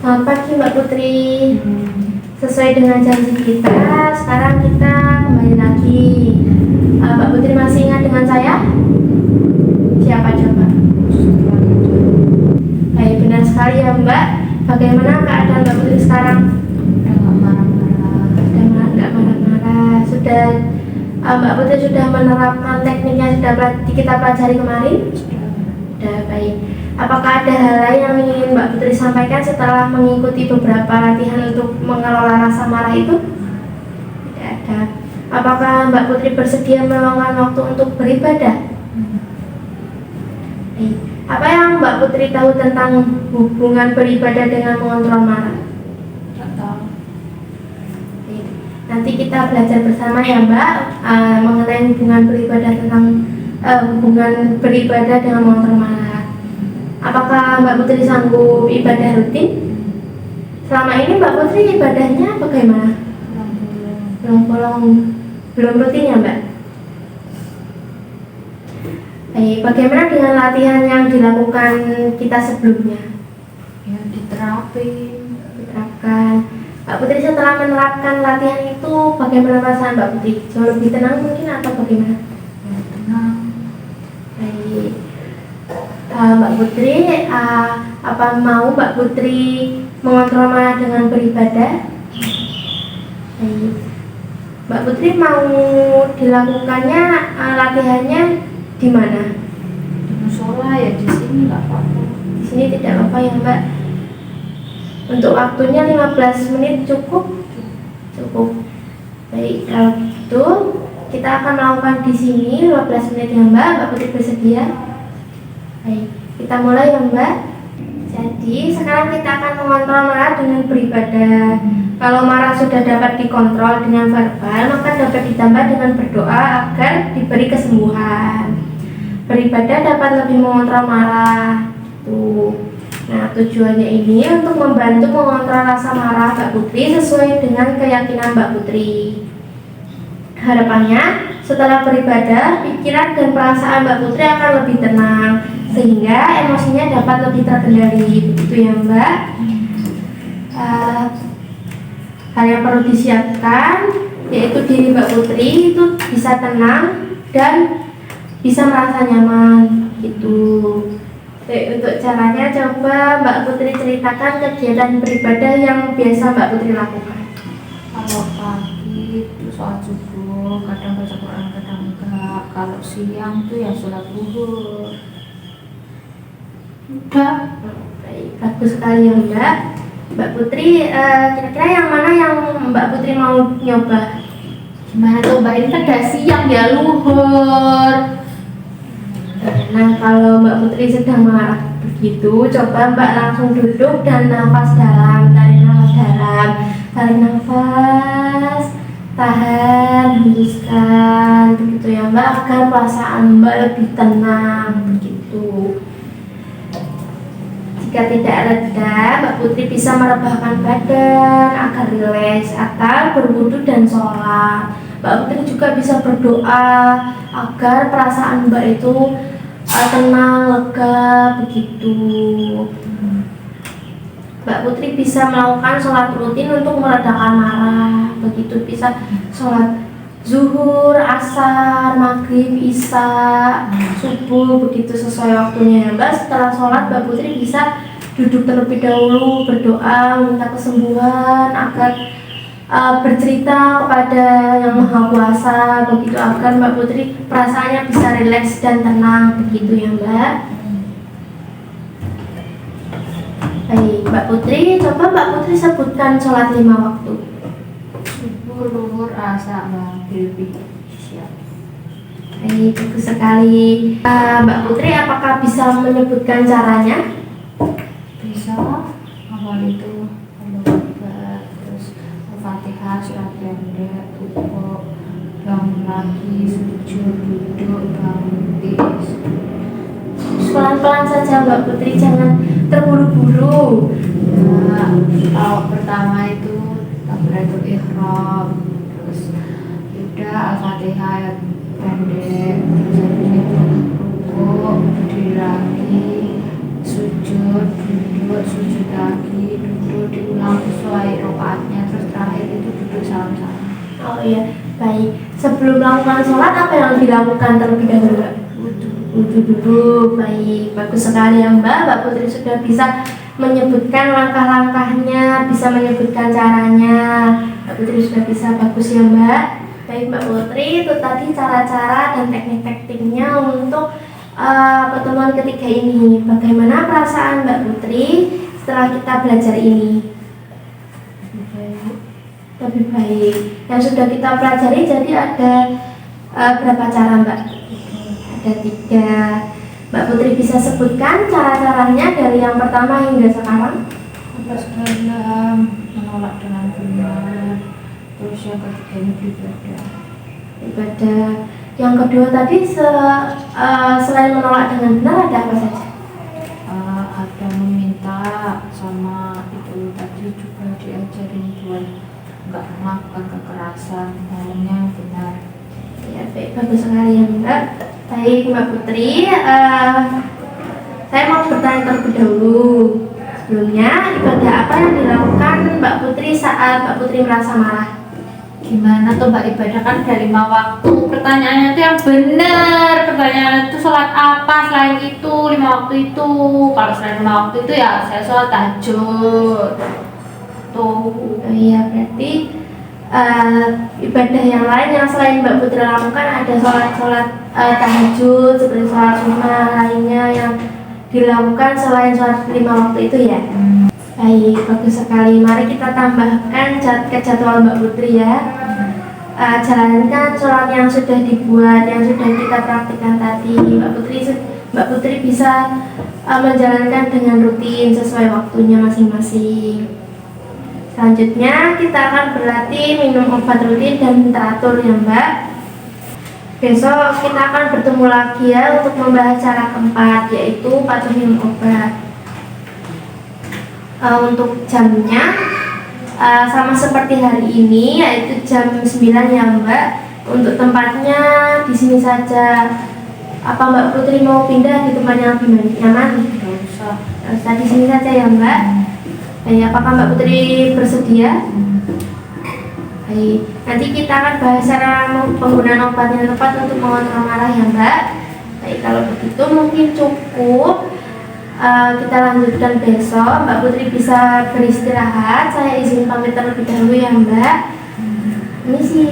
Selamat pagi Mbak Putri. Sesuai dengan janji kita, sekarang kita kembali lagi. Mbak Putri masih ingat dengan saya? Siapa coba? Baik, benar sekali ya Mbak. Bagaimana keadaan Mbak Putri sekarang? Nggak marah-marah. Sudah Mbak Putri sudah menerapkan teknik yang sudah kita pelajari kemarin? Sudah, baik. Apakah ada hal lain yang ingin Mbak Putri sampaikan setelah mengikuti beberapa latihan untuk mengelola rasa marah itu? Tidak ada. Apakah Mbak Putri bersedia meluangkan waktu untuk beribadah? Apa yang Mbak Putri tahu tentang hubungan beribadah dengan mengontrol marah? Nanti kita belajar bersama ya Mbak mengenai hubungan beribadah dengan mengontrol marah. Apakah Mbak Putri sanggup ibadah rutin? Selama ini Mbak Putri ibadahnya bagaimana? Belum rutin ya Mbak? Baik, bagaimana dengan latihan yang dilakukan kita sebelumnya? Ya, diterapkan. Mbak Putri setelah menerapkan latihan itu bagaimana perasaan Mbak Putri? Jauh lebih tenang mungkin atau bagaimana? Ya, tenang. Baik. Mbak Putri, apa mau Mbak Putri mengontrol marah dengan beribadah? Baik. Mbak Putri mau dilakukannya latihannya di mana? Di musola ya, di sini nggak apa-apa. Di sini tidak apa-apa ya Mbak. Untuk waktunya 15 menit cukup? Cukup. Baik, kalau gitu kita akan melakukan di sini 15 menit ya Mbak. Mbak Putri bersedia? Baik, kita mulai ya Mbak. Jadi sekarang kita akan mengontrol marah dengan beribadah. Kalau marah sudah dapat dikontrol dengan verbal, maka dapat ditambah dengan berdoa agar diberi kesembuhan. Beribadah dapat lebih mengontrol marah. Tuh. Nah, tujuannya ini untuk membantu mengontrol rasa marah Mbak Putri sesuai dengan keyakinan Mbak Putri. Harapannya, setelah beribadah, pikiran dan perasaan Mbak Putri akan lebih tenang, sehingga emosinya dapat lebih terkendali. Begitu ya Mbak? Hal yang perlu disiapkan yaitu diri Mbak Putri itu bisa tenang dan bisa merasa nyaman gitu. Untuk caranya coba Mbak Putri ceritakan kegiatan beribadah yang biasa Mbak Putri lakukan. Kalau pagi itu sholat subuh, kadang baca Quran, kadang enggak. Kalau siang tuh ya sholat zuhur. Udah. Baik, bagus sekali ya Mbak. Mbak Putri, kira-kira yang mana yang Mbak Putri mau nyoba? Gimana cobain kan udah siang ya luhur. Nah, kalau Mbak Putri sedang marah begitu, coba Mbak langsung duduk dan nafas dalam, tarik nafas dalam, tarik nafas, tahan, hembuskan, begitu ya Mbak, agar perasaan Mbak lebih tenang, begitu. Jika tidak reda, Mbak Putri bisa merebahkan badan agar rileks atau berwudu dan sholat. Mbak Putri juga bisa berdoa agar perasaan Mbak itu tenang, lega, begitu. Mbak Putri bisa melakukan sholat rutin untuk meredakan marah, begitu bisa sholat zuhur, asar, maghrib, isya, subuh, begitu sesuai waktunya ya Mbak. Setelah sholat Mbak Putri bisa duduk terlebih dahulu, berdoa, minta kesembuhan agar bercerita kepada Yang Maha Kuasa, begitu agar Mbak Putri perasaannya bisa rileks dan tenang, begitu ya Mbak. Baik, Mbak Putri, coba Mbak Putri sebutkan sholat 5 waktu. Subuh, luhur, asar, maghrib, isya. Baik, bagus sekali. Mbak Putri, apakah bisa menyebutkan caranya? Bisa. Awal itu Al-Fatihah, surat pendek, rukuk, bangun lagi, sujud, duduk, bangun, Pelan-pelan saja Mbak Putri, jangan terburu-buru. Nah, kalau pertama itu takbiratul ihram, terus udah Al-Fatihah pendek, terus habis itu rukuk, berdiri lagi, sujud, duduk, sujud lagi, duduk, diulang sesuai rokaatnya, terus terakhir itu duduk salam-salam. Oh iya, baik. Sebelum melakukan sholat apa yang dilakukan terlebih dahulu, Mbak? Wudhu dulu. Baik, bagus sekali ya Mbak. Mbak Putri sudah bisa menyebutkan langkah-langkahnya, bisa menyebutkan caranya. Mbak Putri sudah bisa, bagus ya Mbak. Baik Mbak Putri, itu tadi cara-cara dan teknik-tekniknya untuk pertemuan ketiga ini. Bagaimana perasaan Mbak Putri setelah kita belajar ini? Lebih baik. Yang sudah kita pelajari jadi ada berapa cara Mbak? Ada 3. Mbak Putri bisa sebutkan cara-caranya dari yang pertama hingga sekarang? Salam, menolak dengan benar. Terus yang ketiga ini Ibadah. Yang kedua tadi selain menolak dengan benar ada apa saja? Ada meminta, sama itu tadi juga diajarin buat nggak melakukan kekerasan, ngomongnya benar. Ya baik, bagus sekali ya Mbak. Baik Mbak Putri, saya mau bertanya terlebih dahulu. Sebelumnya, ibadah apa yang dilakukan Mbak Putri saat Mbak Putri merasa marah? Gimana tuh Mbak, ibadah kan ada 5 waktu. Pertanyaannya tuh yang benar. Pertanyaannya tuh sholat apa selain itu 5 waktu itu. Kalau selain 5 waktu itu ya saya sholat tahajud. Tuh. Oh iya, berarti ibadah yang lain yang selain Mbak Putri lakukan ada sholat tahajud seperti sholat sunnah lainnya yang dilakukan selain sholat 5 waktu itu ya. Baik, bagus sekali. Mari kita tambahkan ke jadwal Mbak Putri ya. Jalankan sholat yang sudah dibuat, yang sudah kita praktikkan tadi. Mbak Putri bisa menjalankan dengan rutin sesuai waktunya masing-masing. Selanjutnya kita akan berlatih minum obat rutin dan teratur ya Mbak. Besok kita akan bertemu lagi ya untuk membahas cara keempat, yaitu patuh minum obat. Untuk jamnya sama seperti hari ini, yaitu jam 9 ya Mbak. Untuk tempatnya di sini saja. Apa Mbak Putri mau pindah di tempat yang lebih nyaman? Nggak usah. Di sini saja ya Mbak. Baik, apakah Mbak Putri bersedia? Baik, nanti kita akan bahas cara penggunaan obat yang tepat untuk mengontrol marah ya Mbak. Baik, kalau begitu mungkin cukup. Kita lanjutkan besok. Mbak Putri bisa beristirahat. Saya izin pamit terlebih dahulu ya Mbak. Misi.